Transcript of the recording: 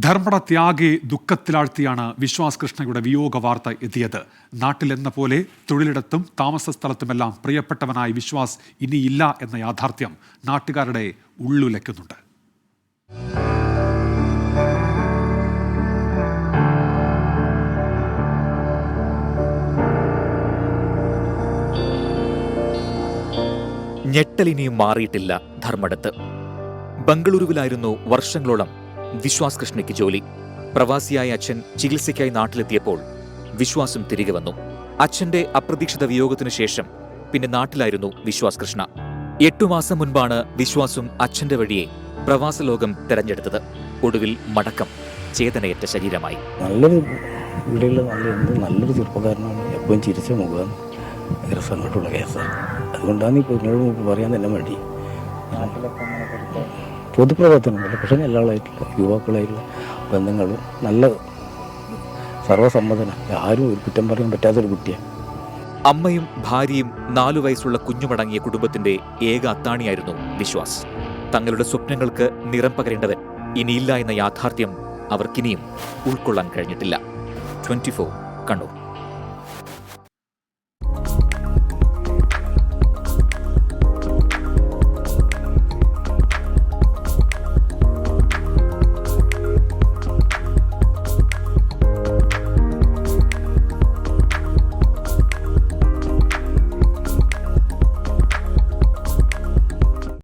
ധർമ്മട ത്യാഗി ദുഃഖത്തിലാഴ്ത്തിയാണ് വിശ്വാസ് കൃഷ്ണയുടെ വിയോഗ വാർത്ത എത്തിയത്. നാട്ടിലെന്ന പോലെ തൊഴിലിടത്തും താമസ സ്ഥലത്തുമെല്ലാം പ്രിയപ്പെട്ടവനായി വിശ്വാസ് ഇനിയില്ല എന്ന യാഥാർത്ഥ്യം നാട്ടുകാരുടെ ഉള്ളുലയ്ക്കുന്നുണ്ട്. ഞെട്ടലിനിയും മാറിയിട്ടില്ല ധർമ്മടത്ത്. ബംഗളൂരുവിലായിരുന്നു വർഷങ്ങളോളം വിശ്വാസ് കൃഷ്ണയ്ക്ക് ജോലി. പ്രവാസിയായ അച്ഛൻ ചികിത്സയ്ക്കായി നാട്ടിലെത്തിയപ്പോൾ വിശ്വാസും തിരികെ വന്നു. അച്ഛന്റെ അപ്രതീക്ഷിത വിയോഗത്തിനു ശേഷം പിന്നെ നാട്ടിലായിരുന്നു വിശ്വാസ് കൃഷ്ണ. 8 മാസം മുൻപാണ് വിശ്വാസും അച്ഛന്റെ വഴിയെ പ്രവാസ ലോകം തെരഞ്ഞെടുത്തത്. ഒടുവിൽ മടക്കം ചേതനയേറ്റ ശരീരമായി. നല്ലൊരു വീടുള്ള നല്ലൊരു ചെറുപ്പക്കാരനാണ്. എപ്പോഴും ചിരിച്ച മുഖം. ഏറെ സങ്കടമുള്ള കേസാണ്. അതുകൊണ്ടാണ് ഇപ്പോൾ നിങ്ങളോട് പറയാൻ തന്നെ മടി. പൊതുപ്രവർത്തനങ്ങൾ പക്ഷേ എല്ലാ ആളായിട്ടുള്ള യുവാക്കളായിട്ടുള്ള ബന്ധങ്ങളും നല്ല സർവ്വസമ്മതന. ആരും ഒരു കുറ്റം പറയാൻ പറ്റാത്തൊരു കുട്ടിയാണ്. അമ്മയും ഭാര്യയും 4 വയസ്സുള്ള കുഞ്ഞുമടങ്ങിയ കുടുംബത്തിന്റെ ഏക അത്താണിയായിരുന്നു വിശ്വാസ്. തങ്ങളുടെ സ്വപ്നങ്ങൾക്ക് നിറം പകരേണ്ടവൻ ഇനിയില്ല എന്ന യാഥാർത്ഥ്യം അവർക്കിനിയും ഉൾക്കൊള്ളാൻ കഴിഞ്ഞിട്ടില്ല. 24 കണ്ണൂർ.